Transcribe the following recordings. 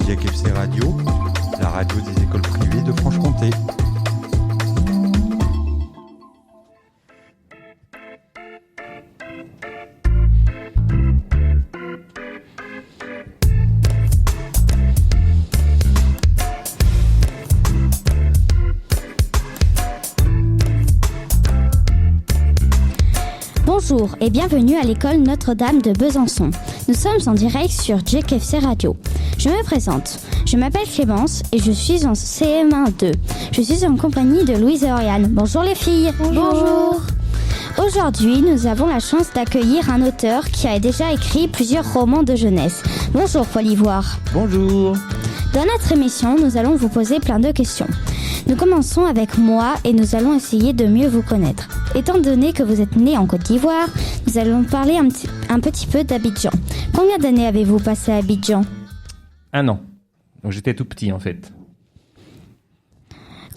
JQFC Radio, la radio des écoles privées de Franche-Comté. Bonjour et bienvenue à l'école Notre-Dame de Besançon. Nous sommes en direct sur JQFC Radio. Je me présente. Je m'appelle Clémence et je suis en CM1 2. Je suis en compagnie de Louise et Oriane. Bonjour les filles. Bonjour. Aujourd'hui, nous avons la chance d'accueillir un auteur qui a déjà écrit plusieurs romans de jeunesse. Bonjour Paul Ivoire. Bonjour. Dans notre émission, nous allons vous poser plein de questions. Nous commençons avec moi et nous allons essayer de mieux vous connaître. Étant donné que vous êtes né en Côte d'Ivoire, nous allons parler un petit peu d'Abidjan. Combien d'années avez-vous passé à Abidjan ? 1 an. Donc j'étais tout petit en fait.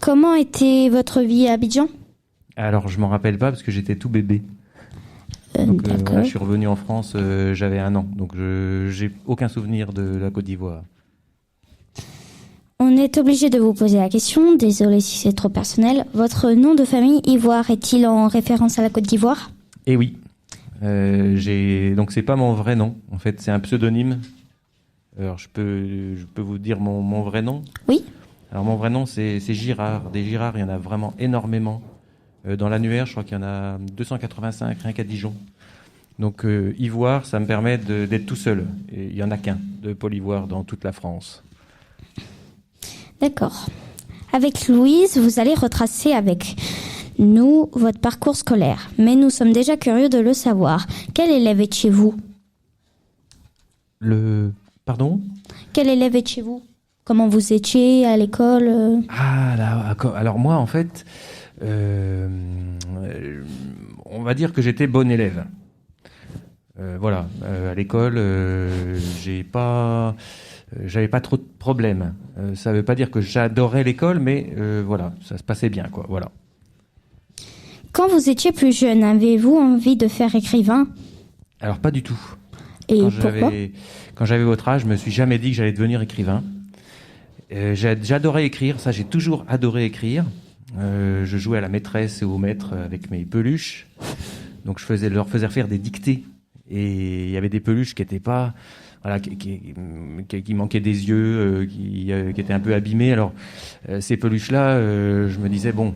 Comment était votre vie à Abidjan ? Alors je m'en rappelle pas parce que j'étais tout bébé. Voilà, je suis revenu en France, j'avais 1 an. Donc j'ai aucun souvenir de la Côte d'Ivoire. On est obligé de vous poser la question, désolé si c'est trop personnel. Votre nom de famille Ivoire est-il en référence à la Côte d'Ivoire ? Eh oui. Donc c'est pas mon vrai nom. En fait, c'est un pseudonyme. Alors je peux vous dire mon vrai nom ? Oui. Alors mon vrai nom c'est Girard. Des Girards, il y en a vraiment énormément. Dans l'annuaire, je crois qu'il y en a 285 rien qu'à Dijon. Donc Ivoire, ça me permet d'être tout seul. Et il y en a qu'un de Paul Ivoire dans toute la France. D'accord. Avec Louise, vous allez retracer avec nous votre parcours scolaire. Mais nous sommes déjà curieux de le savoir. Quel élève étiez vous ? Pardon ? Quel élève étiez vous ? Comment vous étiez à l'école ? Ah, là, alors moi, en fait, on va dire que j'étais bon élève. Voilà, à l'école, j'avais pas trop de problèmes. Ça veut pas dire que j'adorais l'école, mais voilà, ça se passait bien, quoi. Voilà. Quand vous étiez plus jeune, avez-vous envie de faire écrivain ? Alors pas du tout. Et pourquoi ? Quand j'avais votre âge, je me suis jamais dit que j'allais devenir écrivain. J'adorais écrire, ça j'ai toujours adoré écrire. Je jouais à la maîtresse et au maître avec mes peluches. Donc je leur faisais faire des dictées. Et il y avait des peluches qui étaient pas... Voilà, qui manquaient des yeux, qui étaient un peu abîmés. Alors, ces peluches-là, je me disais, bon,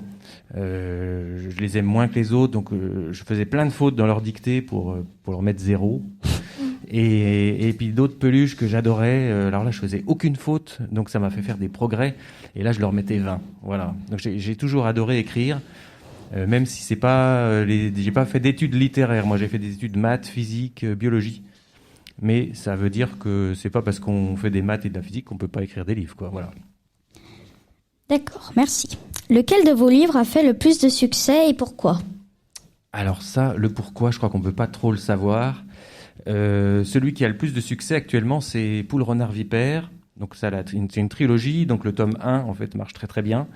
je les aime moins que les autres, donc je faisais plein de fautes dans leur dictée pour leur mettre 0. Et puis d'autres peluches que j'adorais, alors là, je faisais aucune faute, donc ça m'a fait faire des progrès. Et là, je leur mettais 20. Voilà. Donc, j'ai toujours adoré écrire. Même si c'est pas j'ai pas fait d'études littéraires. Moi, j'ai fait des études maths, physique, biologie. Mais ça veut dire que c'est pas parce qu'on fait des maths et de la physique qu'on peut pas écrire des livres, quoi. Voilà. D'accord, merci. Lequel de vos livres a fait le plus de succès et pourquoi ? Alors ça, le pourquoi, je crois qu'on peut pas trop le savoir. Celui qui a le plus de succès actuellement, c'est Poule, Renard, Vipère. Donc ça, c'est une trilogie. Donc le tome 1, en fait, marche très très bien.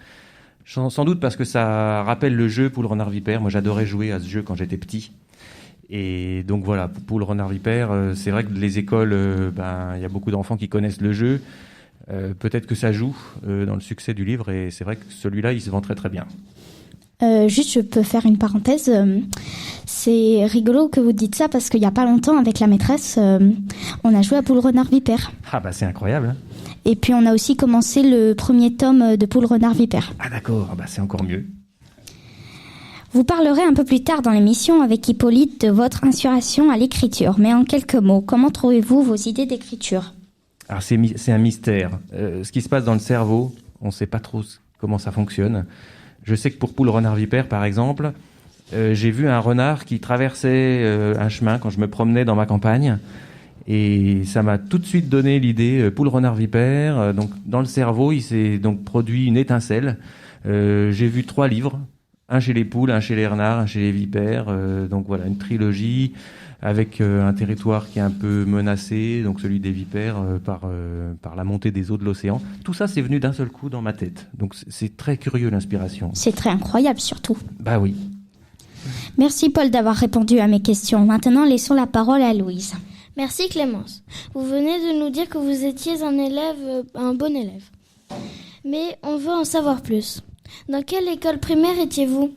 Sans doute parce que ça rappelle le jeu Poule, Renard, Vipère. Moi, j'adorais jouer à ce jeu quand j'étais petit. Et donc voilà, Poule, Renard, Vipère, c'est vrai que les écoles, il y a beaucoup d'enfants qui connaissent le jeu. Peut-être que ça joue dans le succès du livre, et c'est vrai que celui-là, il se vend très très bien. Juste, je peux faire une parenthèse. C'est rigolo que vous dites ça parce qu'il n'y a pas longtemps, avec la maîtresse, on a joué à Poule, Renard, Vipère. Ah bah c'est incroyable, hein. Et puis on a aussi commencé le premier tome de Poule, Renard, Vipère. Ah d'accord, bah c'est encore mieux. Vous parlerez un peu plus tard dans l'émission avec Hippolyte de votre inspiration à l'écriture. Mais en quelques mots, comment trouvez-vous vos idées d'écriture ? Alors c'est un mystère. Ce qui se passe dans le cerveau, on ne sait pas trop comment ça fonctionne. Je sais que pour Poule, Renard, Vipère, par exemple, j'ai vu un renard qui traversait un chemin quand je me promenais dans ma campagne. Et ça m'a tout de suite donné l'idée Poule, Renard, Vipère. Donc dans le cerveau, il s'est donc produit une étincelle. J'ai vu 3 livres. Un chez les poules, un chez les renards, un chez les vipères. Donc voilà, une trilogie avec un territoire qui est un peu menacé, donc celui des vipères par la montée des eaux de l'océan. Tout ça, c'est venu d'un seul coup dans ma tête. Donc c'est très curieux, l'inspiration. C'est très incroyable, surtout. Bah oui. Merci Paul d'avoir répondu à mes questions. Maintenant, laissons la parole à Louise. Merci Clémence. Vous venez de nous dire que vous étiez un bon élève. Mais on veut en savoir plus. Dans quelle école primaire étiez-vous ?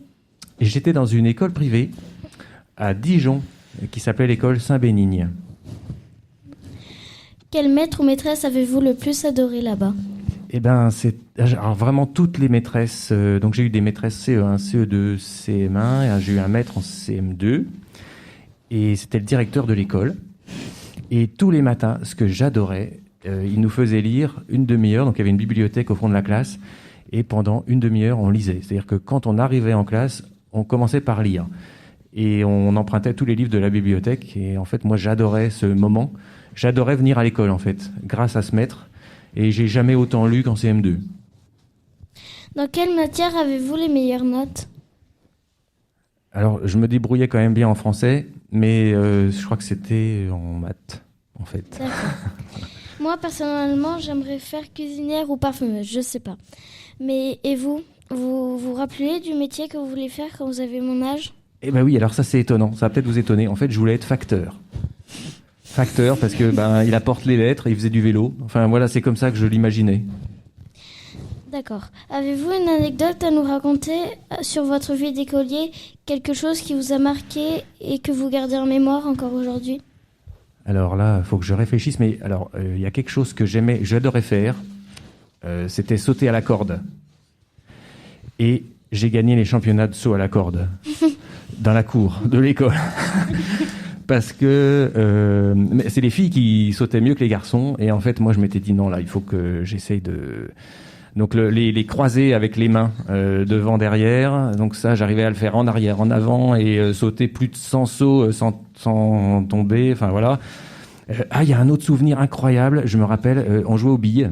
Et j'étais dans une école privée à Dijon qui s'appelait l'école Saint-Bénigne. Quel maître ou maîtresse avez-vous le plus adoré là-bas ? Eh ben, alors vraiment toutes les maîtresses. Donc j'ai eu des maîtresses CE1, CE2, CM1. Et j'ai eu un maître en CM2. Et c'était le directeur de l'école. Et tous les matins, ce que j'adorais, il nous faisait lire une demi-heure. Donc il y avait une bibliothèque au fond de la classe. Et pendant une demi-heure, on lisait. C'est-à-dire que quand on arrivait en classe, on commençait par lire. Et on empruntait tous les livres de la bibliothèque. Et en fait, moi, j'adorais ce moment. J'adorais venir à l'école, en fait, grâce à ce maître. Et j'ai jamais autant lu qu'en CM2. Dans quelle matière avez-vous les meilleures notes ? Alors, je me débrouillais quand même bien en français, mais je crois que c'était en maths, en fait. D'accord. Moi, personnellement, j'aimerais faire cuisinière ou parfumeuse, je sais pas. Mais, et vous ? Vous vous rappelez du métier que vous voulez faire quand vous avez mon âge ? Eh ben oui, alors ça c'est étonnant, ça va peut-être vous étonner. En fait, je voulais être facteur. Facteur parce que il apporte les lettres, il faisait du vélo. Enfin voilà, c'est comme ça que je l'imaginais. D'accord. Avez-vous une anecdote à nous raconter sur votre vie d'écolier ? Quelque chose qui vous a marqué et que vous gardez en mémoire encore aujourd'hui ? Alors là, il faut que je réfléchisse, mais alors il y a quelque chose que j'adorais faire, c'était sauter à la corde. Et j'ai gagné les championnats de saut à la corde dans la cour de l'école. Parce que c'est les filles qui sautaient mieux que les garçons. Et en fait, moi, je m'étais dit non, là, il faut que j'essaye de... Donc les croiser avec les mains devant, derrière. Donc ça, j'arrivais à le faire en arrière, en avant et sauter plus de 100 sauts sans tomber. Enfin voilà. Il y a un autre souvenir incroyable. Je me rappelle, on jouait aux billes.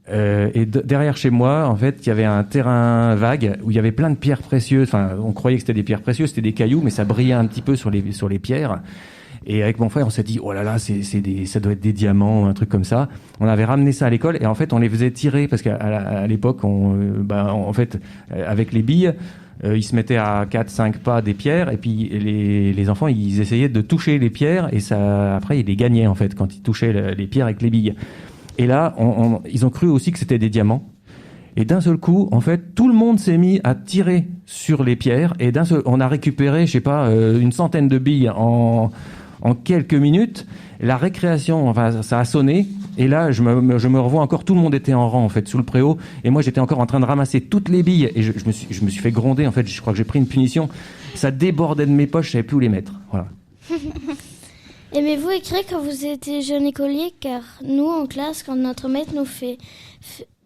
Et derrière chez moi, en fait, il y avait un terrain vague où il y avait plein de pierres précieuses. Enfin, on croyait que c'était des pierres précieuses, c'était des cailloux, mais ça brillait un petit peu sur les pierres. Et avec mon frère, on s'est dit, oh là là, ça doit être des diamants, un truc comme ça. On avait ramené ça à l'école et en fait, on les faisait tirer parce qu'à l'époque, en fait, avec les billes, ils se mettaient à 4-5 pas des pierres et puis les enfants, ils essayaient de toucher les pierres et ça, après, ils les gagnaient en fait quand ils touchaient les pierres avec les billes. Et là, ils ont cru aussi que c'était des diamants. Et d'un seul coup, en fait, tout le monde s'est mis à tirer sur les pierres. Et on a récupéré, je sais pas, une centaine de billes en quelques minutes. La récréation, enfin, ça a sonné. Et là, je me revois encore, tout le monde était en rang, en fait, sous le préau. Et moi, j'étais encore en train de ramasser toutes les billes. Et je me suis fait gronder, en fait. Je crois que j'ai pris une punition. Ça débordait de mes poches, je savais plus où les mettre. Voilà. Aimez-vous écrire quand vous étiez jeune écolier ? Car nous, en classe, quand notre maître nous fait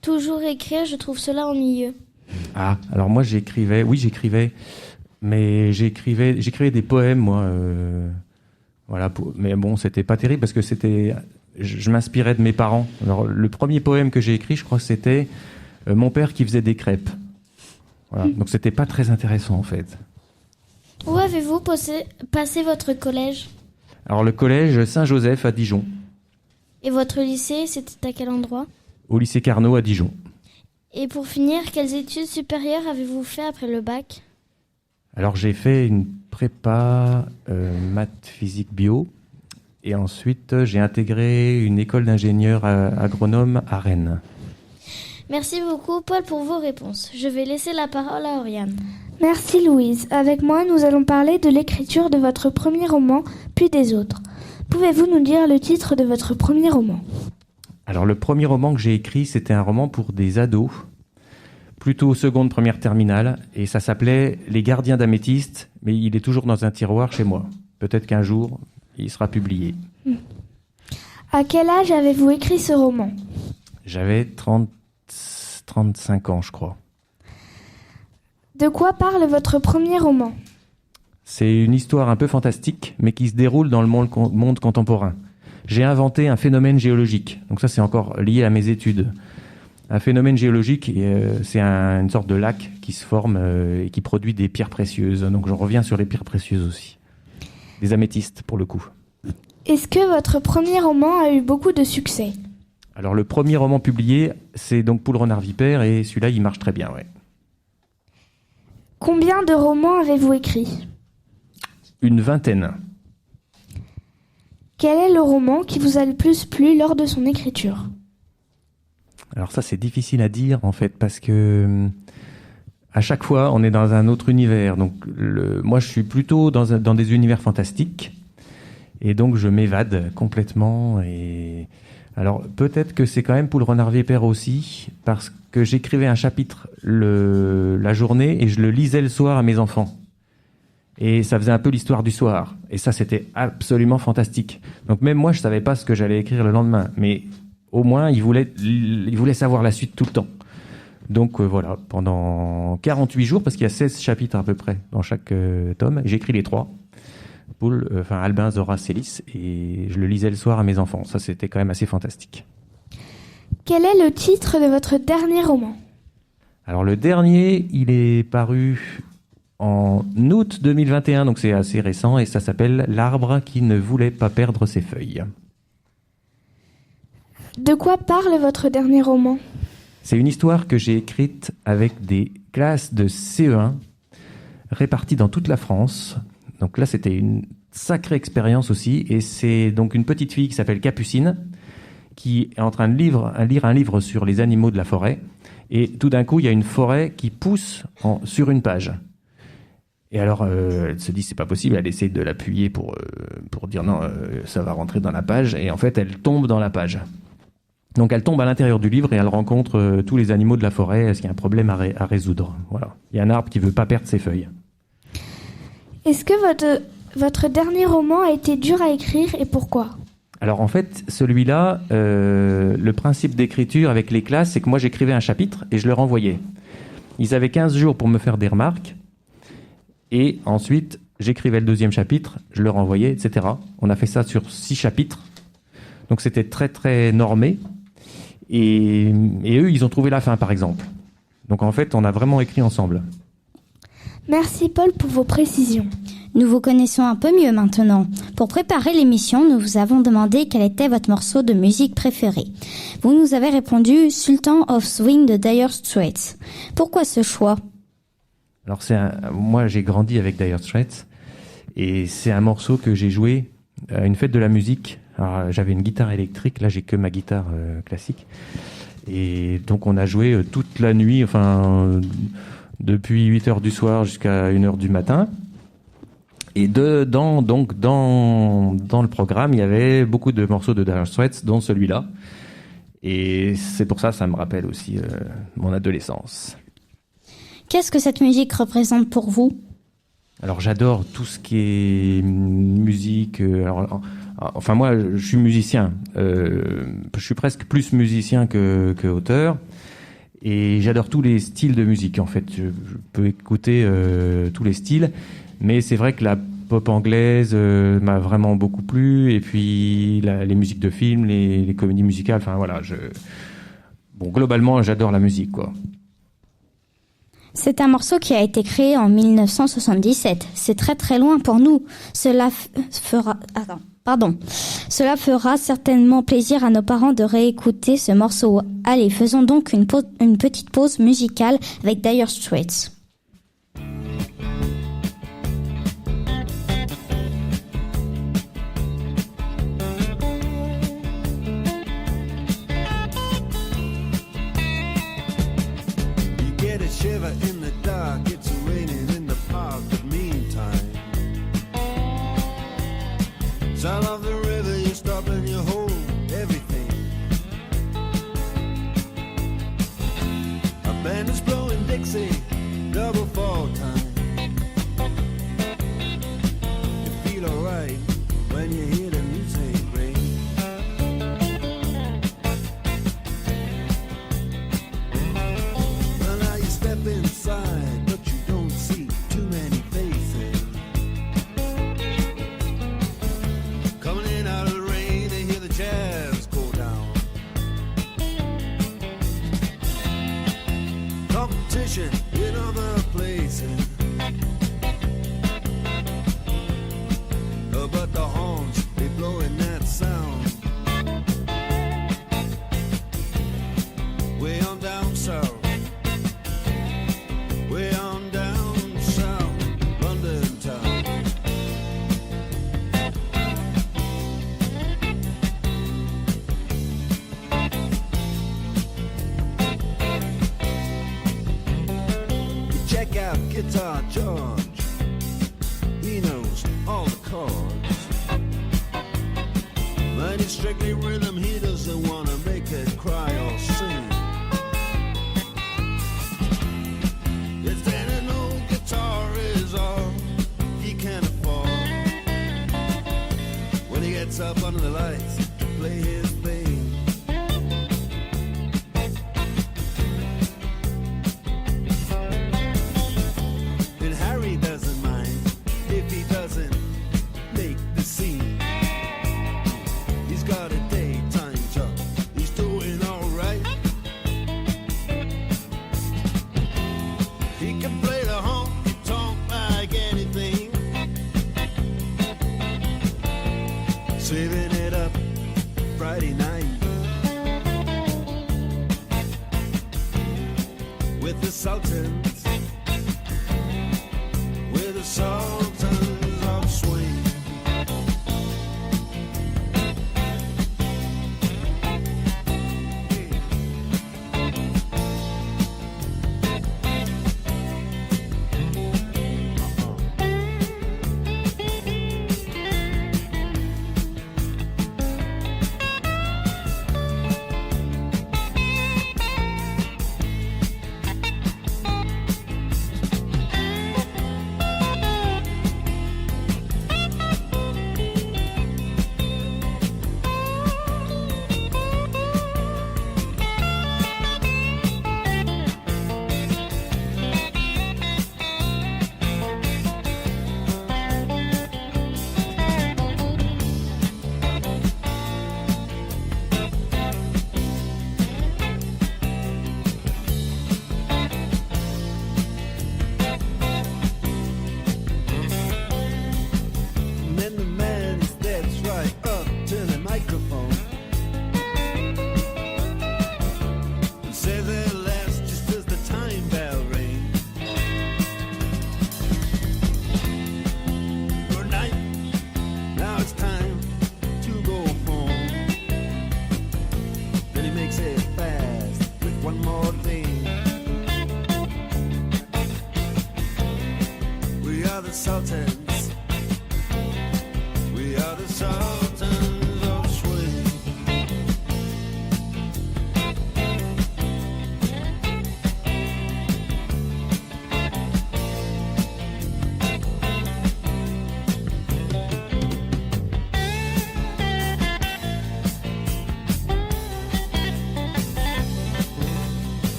toujours écrire, je trouve cela ennuyeux. Ah, alors moi j'écrivais, mais j'écrivais des poèmes, moi. Voilà, mais bon, c'était pas terrible parce que je m'inspirais de mes parents. Alors le premier poème que j'ai écrit, je crois que c'était Mon père qui faisait des crêpes. Voilà, donc c'était pas très intéressant en fait. Où avez-vous passé votre collège ? Alors le collège Saint-Joseph à Dijon. Et votre lycée, c'était à quel endroit ? Au lycée Carnot à Dijon. Et pour finir, quelles études supérieures avez-vous fait après le bac ? Alors j'ai fait une prépa maths, physique, bio. Et ensuite j'ai intégré une école d'ingénieur agronome à Rennes. Merci beaucoup Paul pour vos réponses. Je vais laisser la parole à Oriane. Merci Louise. Avec moi, nous allons parler de l'écriture de votre premier roman, puis des autres. Pouvez-vous nous dire le titre de votre premier roman ? Alors le premier roman que j'ai écrit, c'était un roman pour des ados, plutôt seconde, première terminale, et ça s'appelait Les Gardiens d'Améthyste, mais il est toujours dans un tiroir chez moi. Peut-être qu'un jour, il sera publié. À quel âge avez-vous écrit ce roman ? J'avais 35 ans, je crois. De quoi parle votre premier roman ? C'est une histoire un peu fantastique, mais qui se déroule dans le monde contemporain. J'ai inventé un phénomène géologique. Donc ça, c'est encore lié à mes études. Un phénomène géologique, c'est une sorte de lac qui se forme et qui produit des pierres précieuses. Donc je reviens sur les pierres précieuses aussi. Des améthystes, pour le coup. Est-ce que votre premier roman a eu beaucoup de succès ? Alors le premier roman publié, c'est donc Poule Renard Vipère, et celui-là, il marche très bien, ouais. Combien de romans avez-vous écrit ? Une vingtaine. Quel est le roman qui vous a le plus plu lors de son écriture? Alors ça, c'est difficile à dire, en fait, parce que à chaque fois, on est dans un autre univers. Donc, moi, je suis plutôt dans des univers fantastiques. Et donc, je m'évade complètement. Et alors, peut-être que c'est quand même Poule Renard Vipère aussi, parce que j'écrivais un chapitre la journée et je le lisais le soir à mes enfants. Et ça faisait un peu l'histoire du soir. Et ça, c'était absolument fantastique. Donc, même moi, je savais pas ce que j'allais écrire le lendemain. Mais au moins, il voulait savoir la suite tout le temps. Donc voilà, pendant 48 jours, parce qu'il y a 16 chapitres à peu près dans chaque tome, j'écris les 3. Albin, Zora, Célis, et je le lisais le soir à mes enfants. Ça, c'était quand même assez fantastique. Quel est le titre de votre dernier roman? Alors le dernier, il est paru en août 2021, donc c'est assez récent, et ça s'appelle « L'arbre qui ne voulait pas perdre ses feuilles ». De quoi parle votre dernier roman? C'est une histoire que j'ai écrite avec des classes de CE1 réparties dans toute la France. Donc là, c'était une sacrée expérience aussi. Et c'est donc une petite fille qui s'appelle Capucine qui est en train de lire un livre sur les animaux de la forêt. Et tout d'un coup, il y a une forêt qui pousse sur une page. Et alors, elle se dit, c'est pas possible. Elle essaie de l'appuyer pour dire non, ça va rentrer dans la page. Et en fait, elle tombe dans la page. Donc elle tombe à l'intérieur du livre et elle rencontre tous les animaux de la forêt. Est-ce qu'il y a un problème à résoudre? Voilà. Il y a un arbre qui veut pas perdre ses feuilles. Est-ce que votre dernier roman a été dur à écrire et pourquoi? Alors en fait, celui-là, le principe d'écriture avec les classes, c'est que moi j'écrivais un chapitre et je le renvoyais. Ils avaient 15 jours pour me faire des remarques et ensuite j'écrivais le deuxième chapitre, je le renvoyais, etc. On a fait ça sur 6 chapitres. Donc c'était très très normé. Et eux, ils ont trouvé la fin, par exemple. Donc en fait, on a vraiment écrit ensemble. Merci Paul pour vos précisions. Nous vous connaissons un peu mieux maintenant. Pour préparer l'émission, nous vous avons demandé quel était votre morceau de musique préféré. Vous nous avez répondu Sultan of Swing de Dire Straits. Pourquoi ce choix? Alors moi, j'ai grandi avec Dire Straits. Et c'est un morceau que j'ai joué à une fête de la musique. Alors, j'avais une guitare électrique, là j'ai que ma guitare classique. Et donc on a joué toute la nuit, depuis 8h du soir jusqu'à 1h du matin. Et dans le programme, il y avait beaucoup de morceaux de Dire Straits, dont celui-là. Et c'est pour ça me rappelle aussi mon adolescence. Qu'est-ce que cette musique représente pour vous? Alors j'adore tout ce qui est musique. Moi, je suis musicien. Je suis presque plus musicien que auteur. Et j'adore tous les styles de musique, en fait. Je peux écouter tous les styles. Mais c'est vrai que la pop anglaise m'a vraiment beaucoup plu. Et puis les musiques de films, les comédies musicales. Enfin voilà. Globalement, j'adore la musique, quoi. C'est un morceau qui a été créé en 1977. C'est très très loin pour nous. Cela fera certainement plaisir à nos parents de réécouter ce morceau. Allez, faisons donc une petite pause musicale avec Dire Straits. Shiver in the dark, it's raining in the park, but meantime, sound of the river, you stop and you hold everything. A band is blowing Dixie, double fall time. You feel alright when you hear the music ring. Inside, but you don't see too many faces. Coming in out of the rain, they hear the jazz go down. Competition in other places, but the horns, they blowing that sound. Way on down south. Way on down south, London town. Guitar George, he knows all the chords. But it's strictly rhythm, he doesn't want to make it cry or sing. If then an old guitar is all he can afford, when he gets up under the lights to play his thing. And Harry doesn't mind if he doesn't make the scene. He's got a daytime job, he's doing alright. He can play the honky tonk like anything, saving it up Friday night with the Sultans, with the Sultans of Swing. And then the man steps right up to the microphone and says at last, just as the time bell rings, good night, now it's time to go home. Then he makes it fast with one more thing. We are the Sultans. We are the Sultans of Swing.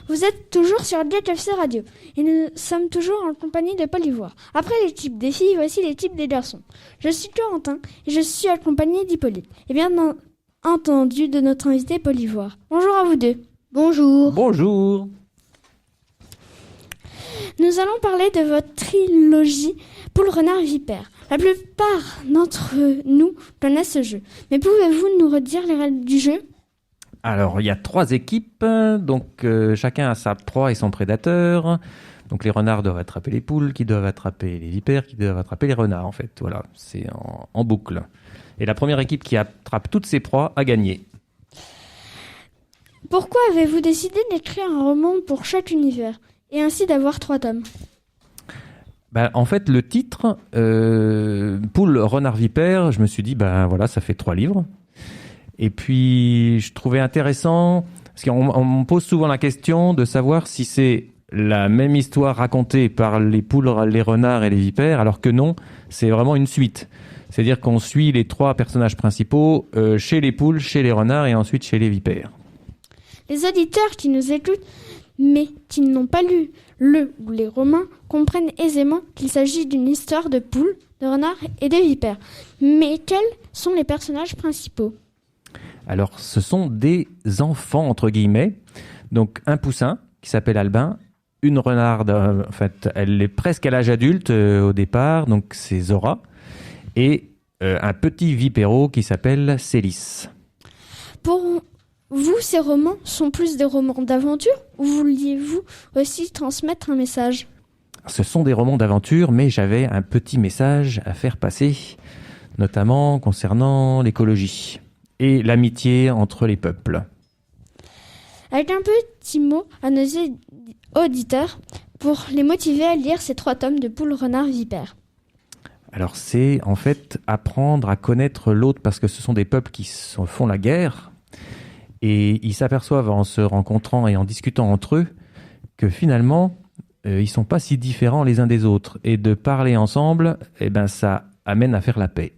Vous êtes toujours sur DFC Radio et nous sommes toujours en compagnie de Paul Ivoire. Après les types des filles, voici les types des garçons. Je suis Corentin et je suis accompagné d'Hippolyte. Et bien entendu de notre invité Paul Ivoire. Bonjour à vous deux. Bonjour. Bonjour. Nous allons parler de votre trilogie Poule, Renard, Vipère. La plupart d'entre nous connaissent ce jeu. Mais pouvez-vous nous redire les règles du jeu ? Alors, il y a 3 équipes, donc chacun a sa proie et son prédateur. Donc les renards doivent attraper les poules, qui doivent attraper les vipères, qui doivent attraper les renards, en fait. Voilà, c'est en boucle. Et la première équipe qui attrape toutes ses proies a gagné. Pourquoi avez-vous décidé d'écrire un roman pour chaque univers et ainsi d'avoir 3 tomes ? En fait, le titre, Poule, Renard, Vipère, je me suis dit, voilà, ça fait 3 livres. Et puis, je trouvais intéressant, parce qu'on me pose souvent la question de savoir si c'est la même histoire racontée par les poules, les renards et les vipères, alors que non, c'est vraiment une suite. C'est-à-dire qu'on suit les 3 personnages principaux chez les poules, chez les renards et ensuite chez les vipères. Les auditeurs qui nous écoutent, mais qui n'ont pas lu le ou les romans, comprennent aisément qu'il s'agit d'une histoire de poules, de renards et de vipères. Mais quels sont les personnages principaux ? Alors, ce sont des enfants, entre guillemets. Donc, un poussin qui s'appelle Albin, une renarde, en fait, elle est presque à l'âge adulte au départ, donc c'est Zora, et un petit vipéro qui s'appelle Célis. Pour vous, ces romans sont plus des romans d'aventure ou vouliez-vous aussi transmettre un message? Ce sont des romans d'aventure, mais j'avais un petit message à faire passer, notamment concernant l'écologie et l'amitié entre les peuples. Avec un petit mot à nos auditeurs pour les motiver à lire ces 3 tomes de Poule, Renard, Vipère. Alors c'est en fait apprendre à connaître l'autre, parce que ce sont des peuples qui font la guerre, et ils s'aperçoivent en se rencontrant et en discutant entre eux que finalement ils sont pas si différents les uns des autres, et de parler ensemble, ça amène à faire la paix.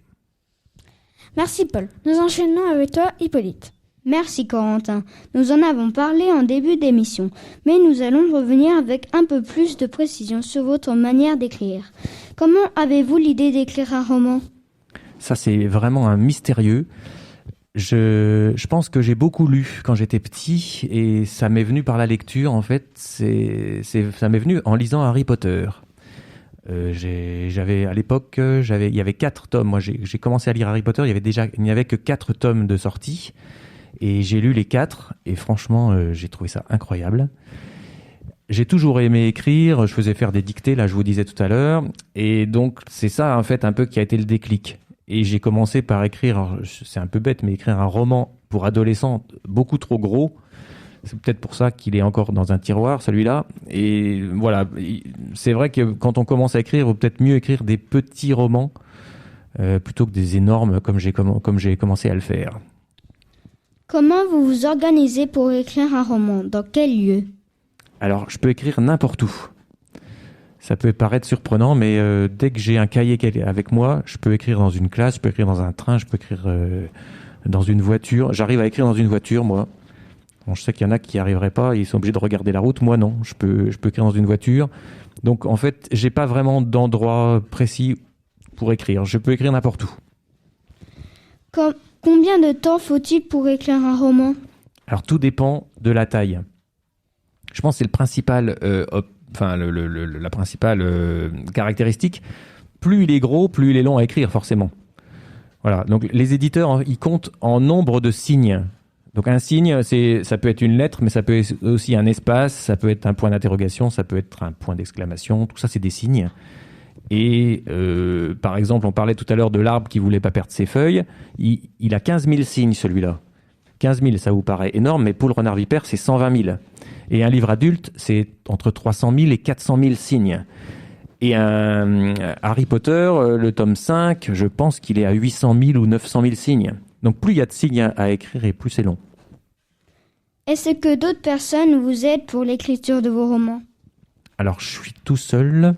Merci Paul. Nous enchaînons avec toi Hippolyte. Merci Corentin. Nous en avons parlé en début d'émission, mais nous allons revenir avec un peu plus de précision sur votre manière d'écrire. Comment avez-vous l'idée d'écrire un roman? Ça, c'est vraiment un mystérieux. Je pense que j'ai beaucoup lu quand j'étais petit, et ça m'est venu par la lecture, en fait. Ça m'est venu en lisant Harry Potter. J'avais à l'époque, il y avait 4 tomes. Moi, j'ai commencé à lire Harry Potter, il n'y avait que 4 tomes de sortie. Et j'ai lu les 4, et franchement, j'ai trouvé ça incroyable. J'ai toujours aimé écrire, je faisais faire des dictées, là je vous disais tout à l'heure, et donc c'est ça en fait un peu qui a été le déclic. Et j'ai commencé par écrire, alors, c'est un peu bête, mais écrire un roman pour adolescents beaucoup trop gros. C'est peut-être pour ça qu'il est encore dans un tiroir, celui-là. Et voilà, c'est vrai que quand on commence à écrire, il vaut peut-être mieux écrire des petits romans plutôt que des énormes comme j'ai commencé à le faire. Comment vous vous organisez pour écrire un roman? Dans quel lieu? Alors, je peux écrire n'importe où. Ça peut paraître surprenant, mais dès que j'ai un cahier avec moi, je peux écrire dans une classe, je peux écrire dans un train, je peux écrire dans une voiture. J'arrive à écrire dans une voiture, moi. Bon, je sais qu'il y en a qui n'y arriveraient pas, ils sont obligés de regarder la route. Moi, non, je peux écrire dans une voiture. Donc, en fait, j'ai pas vraiment d'endroit précis pour écrire. Je peux écrire n'importe où. Combien de temps faut-il pour écrire un roman? Alors, tout dépend de la taille. Je pense que c'est le principal, la principale caractéristique. Plus il est gros, plus il est long à écrire, forcément. Voilà. Donc, les éditeurs, ils comptent en nombre de signes. Donc, un signe, ça peut être une lettre, mais ça peut être aussi un espace, ça peut être un point d'interrogation, ça peut être un point d'exclamation. Tout ça, c'est des signes. Et par exemple, on parlait tout à l'heure de l'arbre qui voulait pas perdre ses feuilles. Il a 15 000 signes, celui-là. 15 000, ça vous paraît énorme, mais Poule, Renard, Vipère, c'est 120 000. Et un livre adulte, c'est entre 300 000 et 400 000 signes. Et un Harry Potter, le tome 5, je pense qu'il est à 800 000 ou 900 000 signes. Donc plus il y a de signes à écrire, et plus c'est long. Est-ce que d'autres personnes vous aident pour l'écriture de vos romans? Alors, je suis tout seul.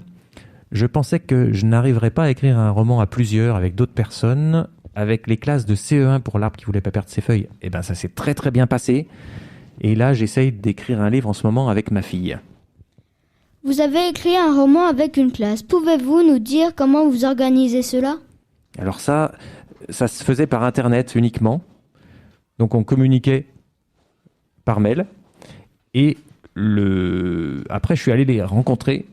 Je pensais que je n'arriverais pas à écrire un roman à plusieurs avec d'autres personnes. Avec les classes de CE1 pour l'arbre qui voulait pas perdre ses feuilles, ça s'est très très bien passé. Et là, j'essaye d'écrire un livre en ce moment avec ma fille. Vous avez écrit un roman avec une classe. Pouvez-vous nous dire comment vous organisez cela? Alors ça se faisait par Internet uniquement. Donc on communiquait par mail. Et après, je suis allé les rencontrer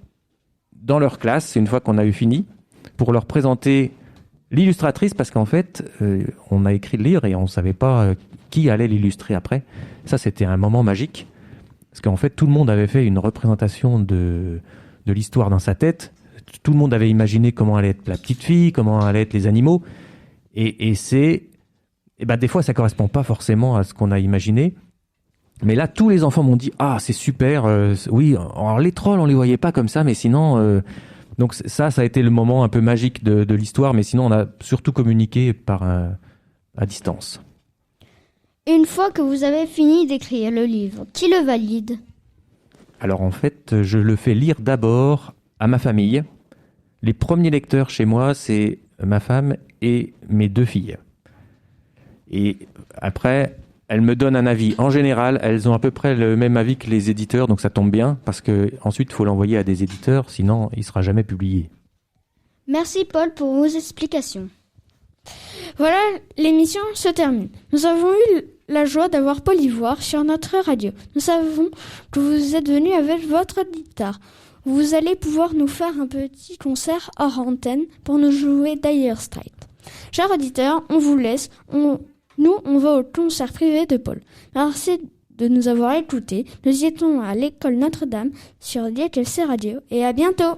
dans leur classe, une fois qu'on a eu fini, pour leur présenter l'illustratrice, parce qu'en fait, on a écrit le livre et on ne savait pas qui allait l'illustrer après. Ça, c'était un moment magique, parce qu'en fait, tout le monde avait fait une représentation de l'histoire dans sa tête. Tout le monde avait imaginé comment allait être la petite fille, comment allaient être les animaux. Et des fois, ça ne correspond pas forcément à ce qu'on a imaginé. Mais là, tous les enfants m'ont dit « Ah, c'est super, oui, alors les trolls, on ne les voyait pas comme ça, mais sinon... Donc ça a été le moment un peu magique de l'histoire, mais sinon on a surtout communiqué à distance. Une fois que vous avez fini d'écrire le livre, qui le valide? Alors en fait, je le fais lire d'abord à ma famille. Les premiers lecteurs chez moi, c'est ma femme et mes 2 filles. Et après, elles me donnent un avis. En général, elles ont à peu près le même avis que les éditeurs, donc ça tombe bien, parce que ensuite il faut l'envoyer à des éditeurs, sinon il ne sera jamais publié. Merci Paul pour vos explications. Voilà, l'émission se termine. Nous avons eu la joie d'avoir Paul Ivoire sur notre radio. Nous savons que vous êtes venu avec votre guitare. Vous allez pouvoir nous faire un petit concert hors antenne pour nous jouer Dire Straits. Chers auditeurs, on vous laisse. Nous, on va au concert privé de Paul. Merci de nous avoir écoutés. Nous y étions à l'école Notre-Dame sur DHFC Radio et à bientôt.